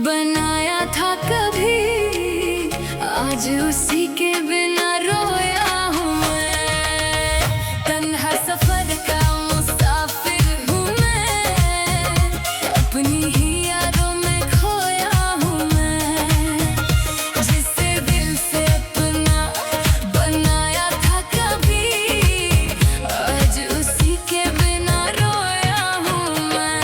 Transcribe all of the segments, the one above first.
बनाया था कभी, आज उसी के बिना रोया हूँ मैं। तन्हा सफर का मुसाफिर हूँ मैं, अपनी ही यादों में खोया हूँ मैं। जिसे दिल से अपना बनाया था कभी, आज उसी के बिना रोया हूँ मैं।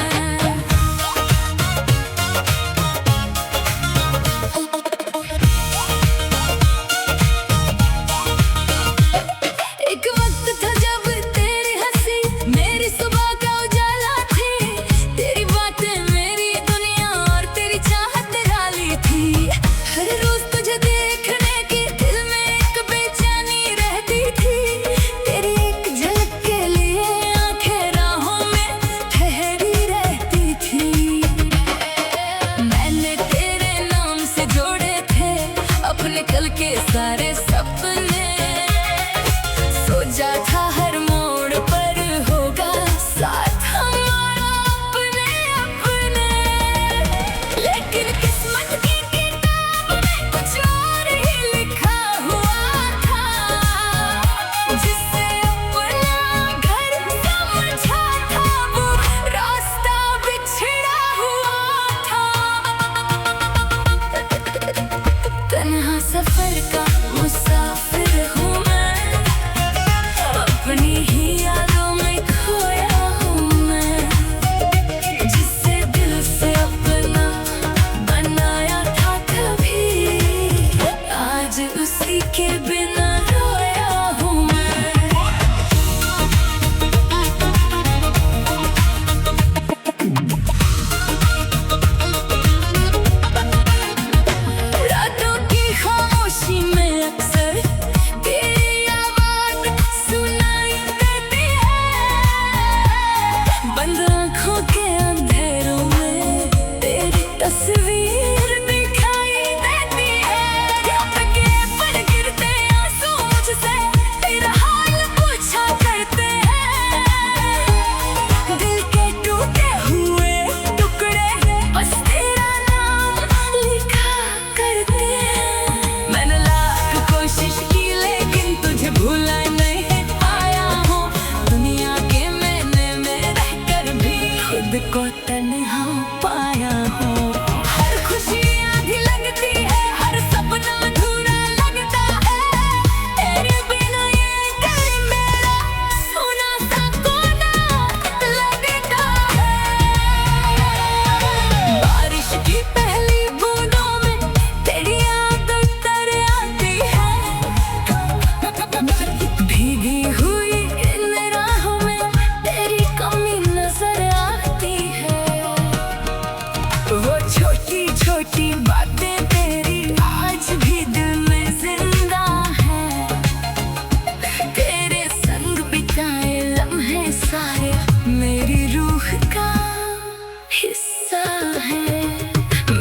एक वक्त था जब तेरी हंसी मेरी सुबह का उजाला थी, तेरी बातें मेरी दुनिया और तेरी चाहत निराली थी। हर रोज तुझे देखने की दिल में एक बेचैनी रहती थी, तेरी एक झलक के लिए आंखें राहों में ठहरी रहती थी। मैंने तेरे नाम से जोड़े थे अपने कल के सारे सपने, सोचा था हर मोड़ पर होगा साथ हमारा अपने अपने। लेकिन किस्मत की किताब में कुछ और ही लिखा हुआ था, जिससे अपना घर समझा था वो रास्ता बिछड़ा हुआ था। तन्हा सफर का मुसाफिर हूँ मैं, अपनी ही यादों में खोया हूँ मैं। जिसे दिल से अपना बनाया था कभी, आज उसी के बिना रोया हूँ मैं। रातों की खामोशी में अक्सर तेरी आवाज सुनाई देती है, बंद आँखों के अंधेरों में तेरी तस्वीर दिखाई देती है। थके पर गिरते आंसू मुझसे तेरा हाल पूछा करते हैं, दिल के टूटे हुए टुकड़े बस तेरा नाम लिखा करते हैं। मैंने लाख कोशिश की लेकिन तुझे भूला नहीं पाया हूँ, दुनिया के मैंने में रहकर भी खुद को तन्हा पाया हूँ। हर खुशी आधी लगती है, हर सपना अधूरा लगता है, तेरे बिना ये दिल मेरा सोना सा कोना लगता है। बारिश की पहली बूंदों में तेरी याद उतर आती है, भीगी हुई इन राहों में तेरी कमी नजर आती है। वो छोटी छोटी बातें तेरी आज भी दिल में जिंदा है, तेरे संग बिताए लम्हे सारे मेरी रूह का हिस्सा है।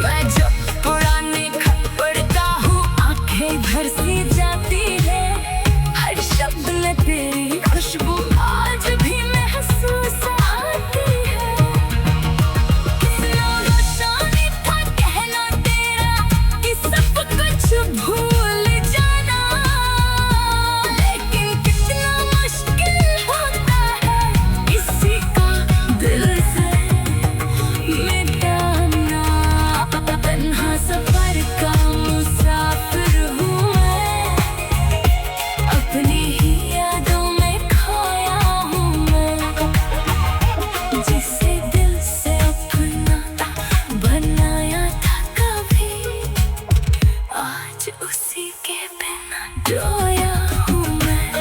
मैं जब पुराने खत पढ़ता हूँ आंखें भर सी जाती है, हर शब्द में तेरी खुशबू आज भी महसूस आती है। कितना रोशानी था कहना तेरा कि सब कुछ भूल जाना, लेकिन कितना मुश्किल होता है किसी का दिल से मिटाना। तन्हा सफर का मुसाफिर हूँ मैं, अपनी ही यादों में खोया हूँ मैं। जिसे दिल से अपना बनाया था कभी, आज उसी के बिना रोया हूँ मैं।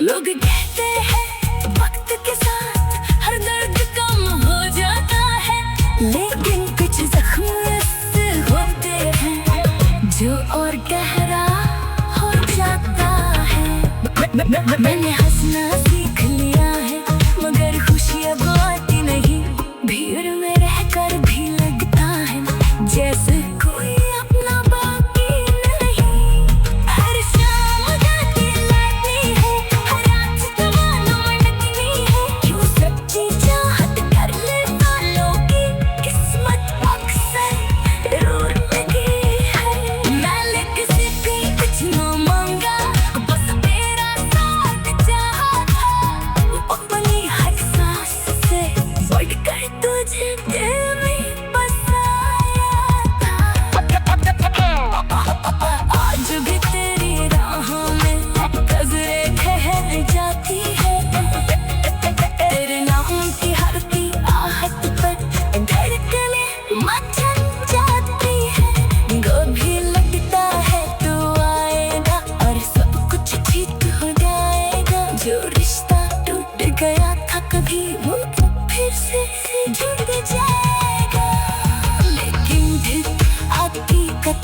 लोग कहते हैं वक्त के साथ हर दर्द कम हो जाता है, लेकिन कुछ जख्म ऐसे होते हैं जो और गहरा हो जाता है। मैंने हंसना सीख लिया है मगर खुशी अब आती नहीं, भीड़ में रहकर भी लगता है जैसे कोई अपना बाकी नहीं। हर शाम जाती लाती है, हर रात तमाम मनती है, क्यों सच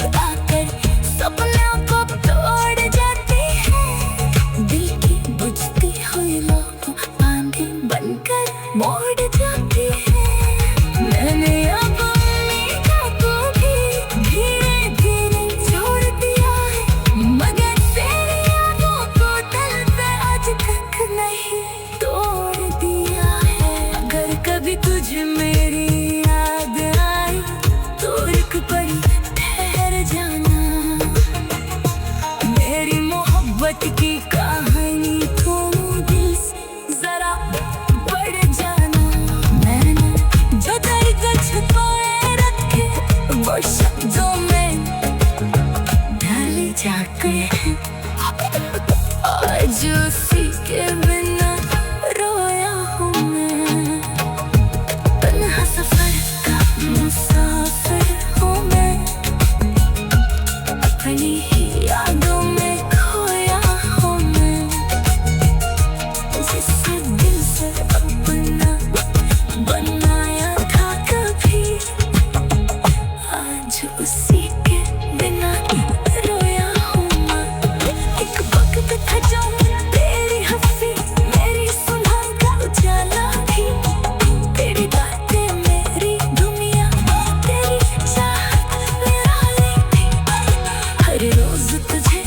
धूप आकर सपनों को तोड़ जाती है। दिल की बुझती हुई लौ आंधी बनकर मोड़ जाती है। मैंने अब उम्मीदों को भी धीरे धीरे छोड़ दिया है, मगर तेरी यादों को दिल पे आज तक नहीं तोड़ दिया है। अगर कभी तुझे मेरी याद आई तो रुक पड़ी ठहर जाना। मेरी मोहब्बत की कहानी तुम दिल से जरा पढ़ जाना। मैंने जो दर्द छुपाए रखे वो शब्दों में ढल जाते हैं। आज उसी के बिना रोया हूँ मैं, तन्हा सफर का मुसाफिर हूँ मैं। अपनी ही यादों में खोया हूँ मैं, जिससे दिल से अपना बनाया था कभी। आज उसी के बिना रोया हूँ मैं। एक वक्त था जब तेरी हंसी मेरी सुबह का उजाला थी। तेरी बातें मेरी दुनिया, तेरी चाहत निराली थी। हर रोज तुझे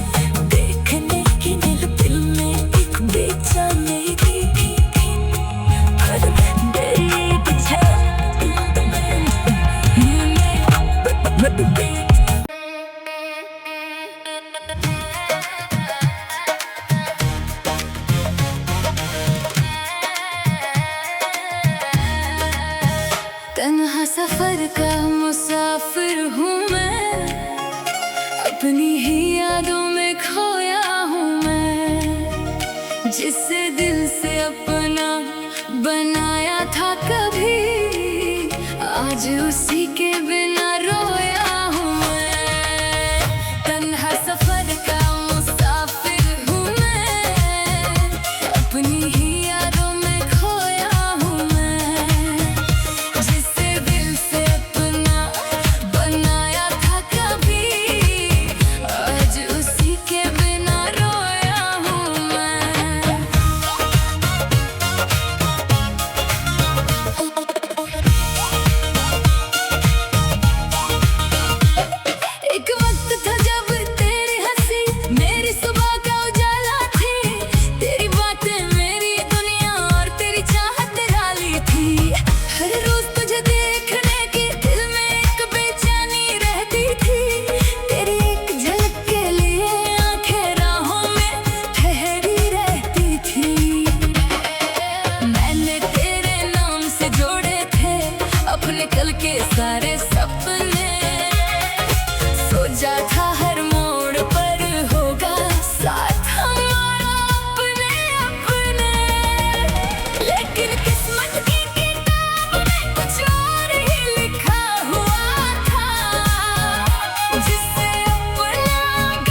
देखने की दिल में एक बेचैनी थी। पर तेरी पीछे तन्हा सफर का मुसाफिर हूँ मैं। अपनी ही यादों में खोया हूँ मैं, जिससे दिल से अपना बनाया था कभी। आज उसी के बिना रोया हूँ मैं। तन्हा सफर का मुसाफिर हूँ मैं। अपनी ही यादों में खोया हूँ मैं, जिससे दिल से अपना बनाया था कभी। आज उसी के बिना रोया हूँ मैं। एक वक्त था जब तेरी हंसी मेरी सुबह का उजाला थी। तेरी बातें मेरी दुनिया और तेरी चाहत निराली थी। हर रोज तुझे देखने की दिल में एक बेचैनी रहती थी। तेरी एक झलक के लिए आंखें राहों में ठहरी रहती थी। मैंने तेरे नाम से जोड़े थे अपने कल के सारे सपने। सोचा था हर मोड़ पर होगा साथ हमारा अपने अपने, लेकिन किस्मत की किताब में कुछ और ही लिखा हुआ था। जिससे अपना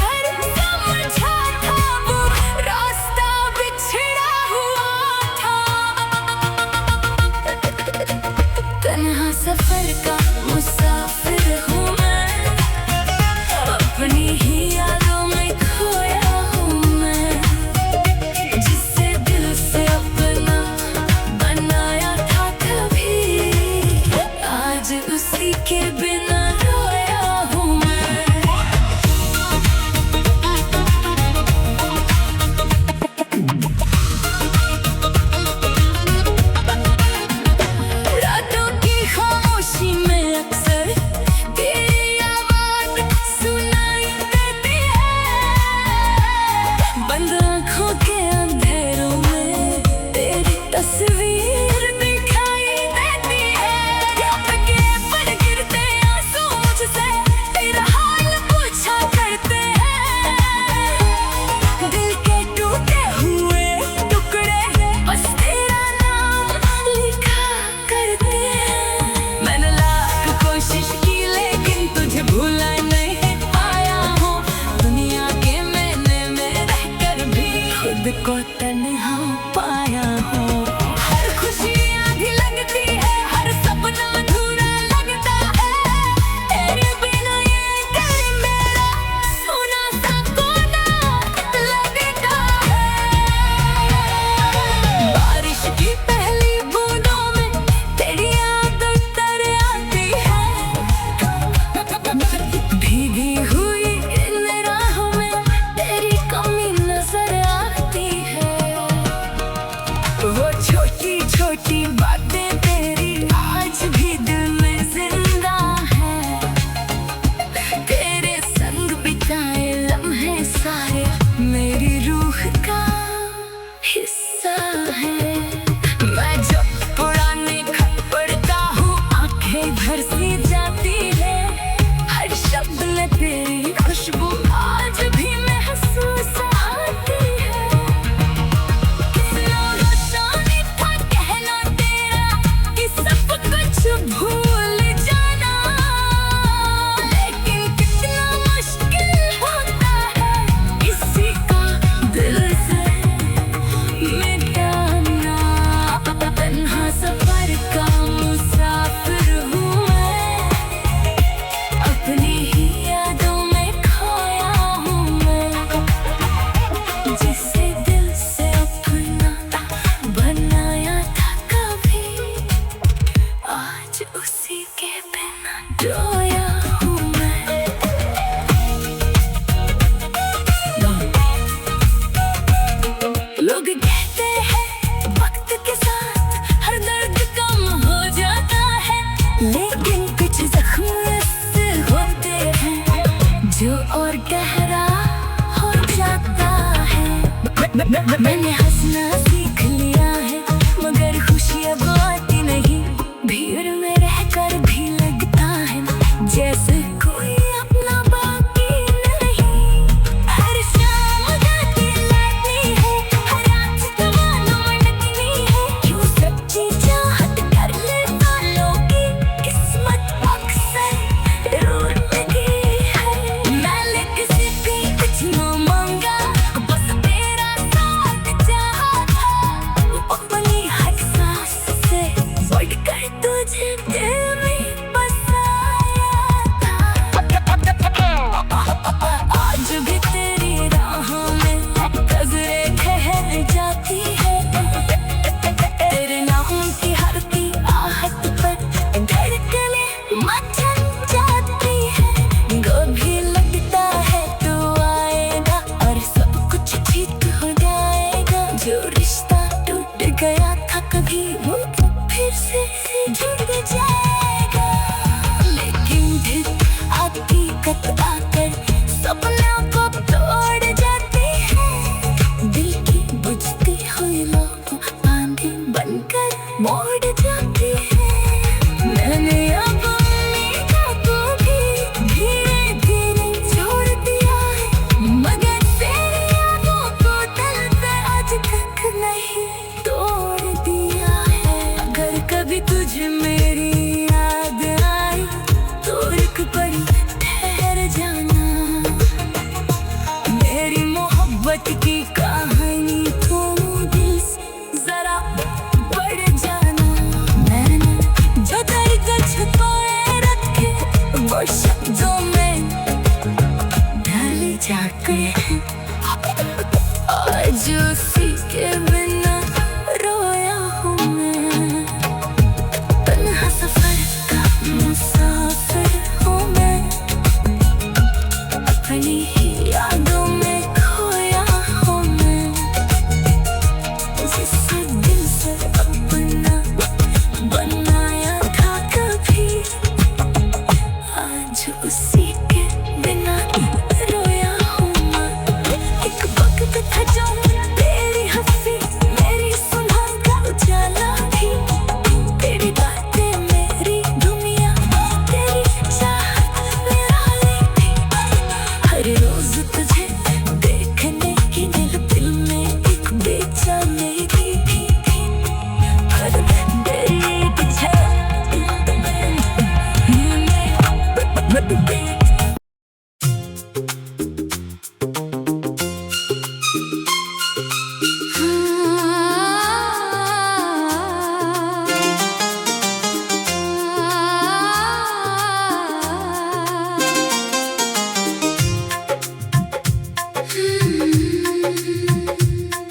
घर समझा था वो रास्ता बिछड़ा हुआ था। तन्हा सफर का मुसाफिर हूँ मैं। अपनी ही यादों में खोया हूँ मैं, जिससे दिल से अपना बनाया था कभी। आज उसी के बिना रोया हूँ मैं। रातों की खामोशी में अक्सर तेरी आवाज सुनाई देती है। बंद आँखों के अंधेरों में तेरी तस्वीर दिखाई देती है। तकिए पर गिरते आंसू मुझसे तेरा हाल पूछा करते हैं। दिल के टूटे हुए टुकड़े बस तेरा नाम लिखा करते हैं। मैंने लाख कोशिश की लेकिन तुझे भूला नहीं पाया हूँ। दुनिया के मैंने में रहकर भी खुद को तन्हा पाया हूँ। हर खुशी आधी लगती है, हर सपना अधूरा लगता है। तेरे बिना ये दिल चली हुई इन राहों में तेरी कमी नजर आती है। वो छोटी छोटी बातें तेरी आज भी दिल में जिंदा है। तेरे संग बिताए लम्हे सारे मेरी रूह का हिस्सा है। मैं जब पुराने खत पढ़ता हूँ आंखें भर सी जाती है। हर शब्द में तेरी खुशबू आज भी महसूस आती है। कितना रोशानी था कहना तेरा कि सब कुछ भूल जाना, लेकिन कितना मुश्किल होता है किसी का दिल से मिटाना। तन्हा सफर का मुसाफिर हूँ मैं, अपनी ही यादों में खोया हूँ मैं। जिसे दिल से अपना बनाया था कभी, आज उसी के बिना रोया हूँ मैं। लोग कहते हैं वक्त के साथ हर दर्द कम हो जाता है, लेकिन कुछ जख्म ऐसे होते हैं जो और गहरा हो जाता है। मैंने हंसना सीख लिया है मगर खुशी अब आती नहीं। भीड़ में रहकर भी लगता है जैसे कोई अपना बाकी नहीं। हर शाम गाती लाती है, हर रात तमन्ना मनती है। क्यों सच्ची चाहत कर ले वालों की किस्मत अक्सर रूठती है। मैंने किसी भी कुछ न मांगा, बस तेरा साथ चाहा था। अपनी हर सांस से बढ़कर तुझे दिल में बसाया था। आज भी तेरी राहों में नजरें ठहर जाती है। तेरे नाम की हर की आहट पर धड़कने मचल जाती है। कभी लगता है तू आएगा और सब कुछ ठीक हो जाएगा। जो रिश्ता टूट गया था कभी वो फिर से जुड़ जाएगा। लेकिन फिर हकीकत आकर सपनों को तोड़ जाती है। दिल की बुझती हुई लौ आंधी बनकर मोड़ जाती है। मैंने अब उम्मीदों को भी धीरे धीरे छोड़ दिया है, मगर तेरी यादों को दिल से आज तक नहीं तोड़ दिया है। अगर कभी तुझे मेरी याद आई तो एक पल ठहर जाना। मेरी मोहब्बत की कहानी तुम दिल से जरा बढ़ जाना। मैंने जो दर्द छुपाए रखे वो शब्दों में ढल जाते हैं। आज उसी के बिना रोया हूँ मैं। तन्हा सफर का मुसाफिर हूँ मैं, अपनी ही यादों में खोया हूँ मैं। जिसे दिल से अपना बनाया था कभी, आज उसी के बिना रोया हूँ मैं। एक वक्त था जो तेरी हंसी मेरी सुलह का उजाला थी। तेरी बातें मेरी दुनिया, तेरी चाहत निराली थी। हर रोज तुझे देखने की दिल में एक बेचैनी थी। हर तेरी पीछे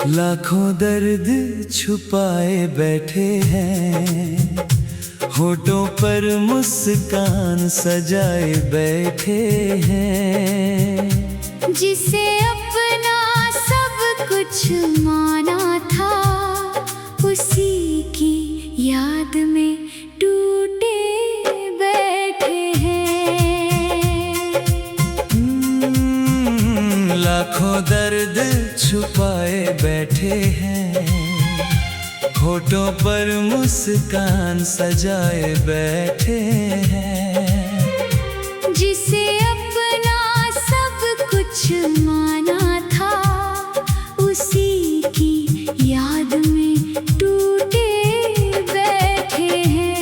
लाखों दर्द छुपाए बैठे हैं होठों पर मुस्कान सजाए बैठे हैं। जिसे अपना सब कुछ माना था, उसी की याद में टूटे बैठे हैं। लाखों दर्द छुपाए बैठे हैं, होठों पर मुस्कान सजाए बैठे हैं। जिसे अपना सब कुछ माना था, उसी की याद में टूटे बैठे हैं।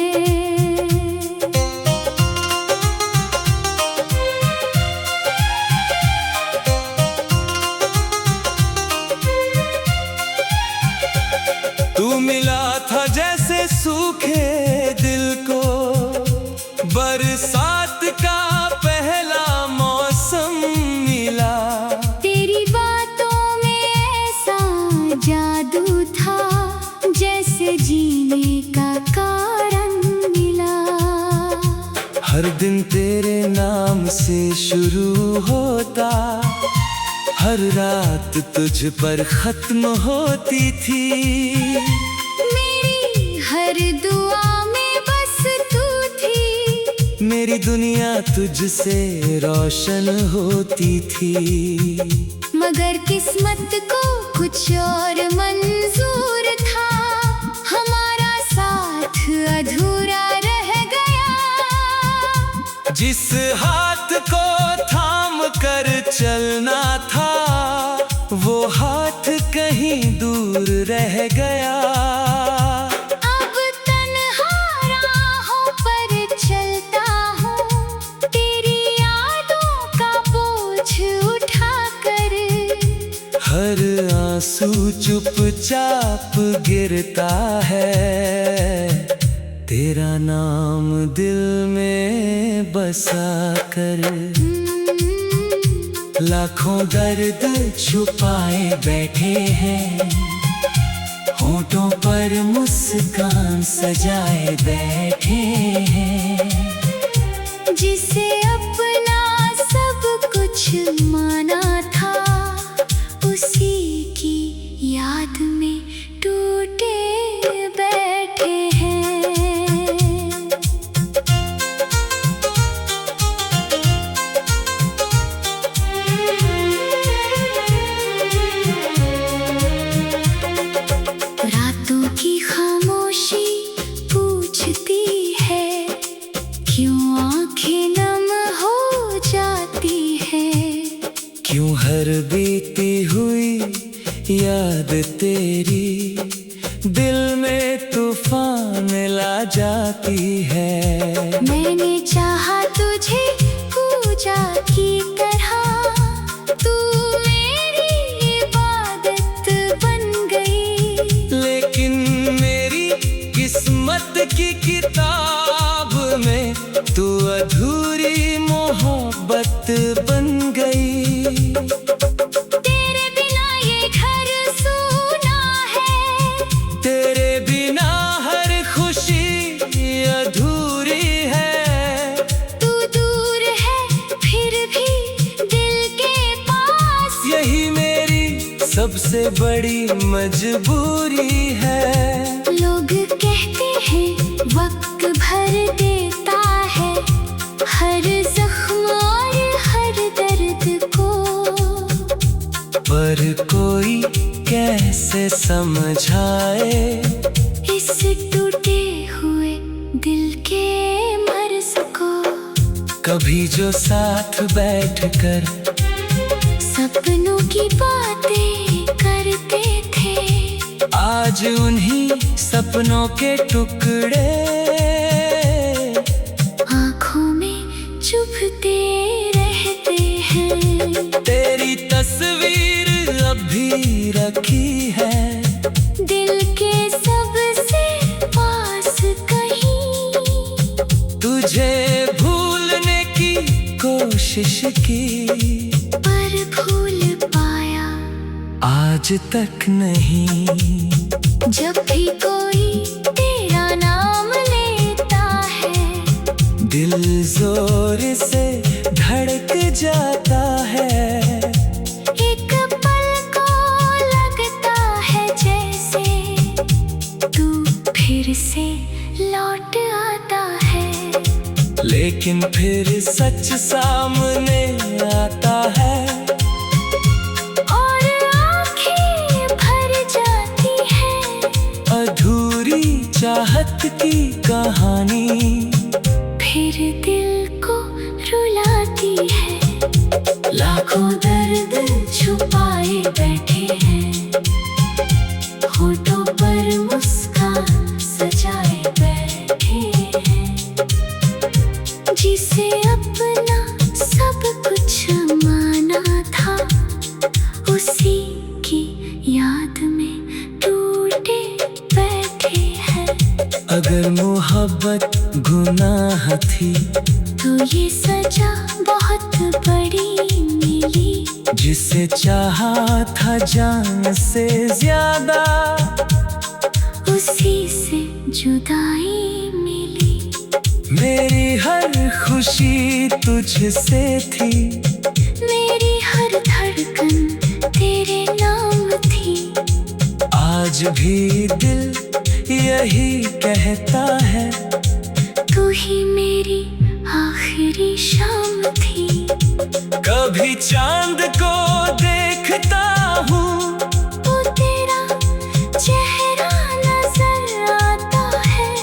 तू मिला था जैसे सूखे दिल को, बरसात का पहला मौसम मिला। तेरी बातों में ऐसा जादू था, जैसे जीने का कारण मिला। हर दिन तेरे नाम से शुरू होता, हर रात तुझ पर खत्म होती थी। मेरी हर दुआ में बस तू थी, मेरी दुनिया तुझसे रोशन होती थी। मगर किस्मत को कुछ और मंजूर था, हमारा साथ अधूरा रह गया। जिस हाथ को थाम कर चलना था, वो हाथ कहीं दूर रह गया। अब तन्हा राहों पर चलता हूँ, तेरी यादों का बोझ उठाकर। हर आंसू चुपचाप गिरता है, तेरा नाम दिल में बसा कर। लाखों दर्द छुपाए बैठे हैं, होठों पर मुस्कान सजाए बैठे हैं। जिसे अपना सब कुछ माना था, उसी की याद में टूटे बैठे हैं। रातों की खामोशी पूछती है, क्यों आंखें नम हो जाती है। क्यों हर बीती हुई याद तेरी दिल में तूफान ला जाती है। मैंने चाहा तुझे पूजा की तरह, तू मेरी इबादत बन गई। लेकिन मेरी किस्मत की किताब में तू अधूरी मोहब्बत बन गई। तेरे बिना ये घर सूना है, तेरे बिना हर खुशी अधूरी है। तू दूर है फिर भी दिल के पास, यही मेरी सबसे बड़ी मजबूरी है। लोग कहते हैं वक्त भर देता है हर जख्म और हर दर्द को, पर कोई कैसे समझाए इस टूटे हुए दिल के मर्ज को। कभी जो साथ बैठकर सपनों की बातें करते थे, आज उन्हीं सपनों के टुकड़े आँखों में चुभते रहते हैं। तेरी तस्वीर अभी रखी है दिल के सबसे पास कहीं, तुझे भूलने की कोशिश की, पर भूल पाया आज तक नहीं। जब भी कोई तेरा नाम लेता दिल जोर से धड़क जाता है। एक पल को लगता है जैसे तू फिर से लौट आता है, लेकिन फिर सच सामने आता है और आँखें भर जाती है। अधूरी चाहत की कहानी फिर दिल को रुलाती है। लाखों दर्द छुपाए बैठे हैं, होठों पर मुस्कान सजाए बैठे हैं। जिसे अपना सब कुछ माना था, उसी की याद में टूटे बैठे हैं। अगर मोहब्बत गुनाह थी तो ये सजा बहुत बड़ी मिली। जिसे चाहा था जान से ज्यादा, उसी से जुदाई मिली। मेरी हर खुशी तुझसे थी, मेरी हर धड़कन तेरे नाम थी। आज भी दिल यही कहता है, तू ही मेरी आखिरी शाम थी। कभी चांद को देखता हूँ वो तेरा चेहरा नजर आता है।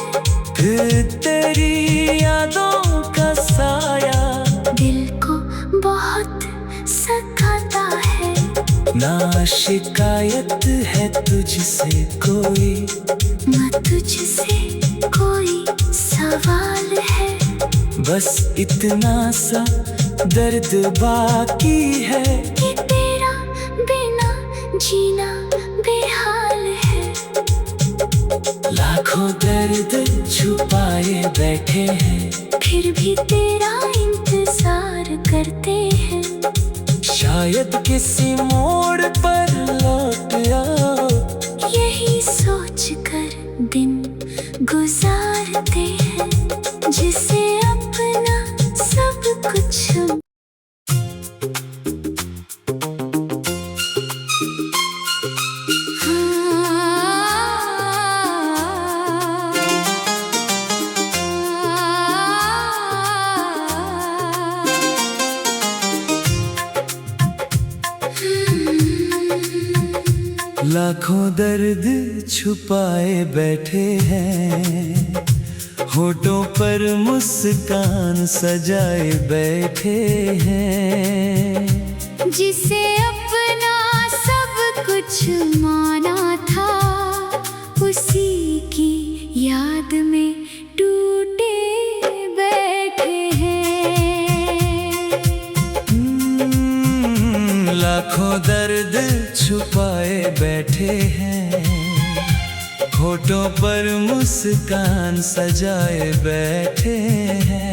फिर तेरी यादों का साया दिल को बहुत सताता है। ना शिकायत है तुझसे कोई, न तुझसे कोई सवाल है। बस इतना सा दर्द बाकी है कि तेरा बिना जीना बेहाल है। लाखों दर्द छुपाए बैठे हैं, फिर भी तेरा इंतजार करते हैं। शायद किसी मोड़ पर लौट आओ, यही सोच कर दिन गुजारते हैं। जिसे अपना सब कुछ लाखों दर्द छुपाए बैठे हैं, होठों पर मुस्कान सजाए बैठे हैं। जिसे अपना सब कुछ माना था, उसी की याद में टूटे बैठे हैं। लाखों दर्द छुपाए बैठे हैं, होठों पर मुस्कान सजाए बैठे हैं।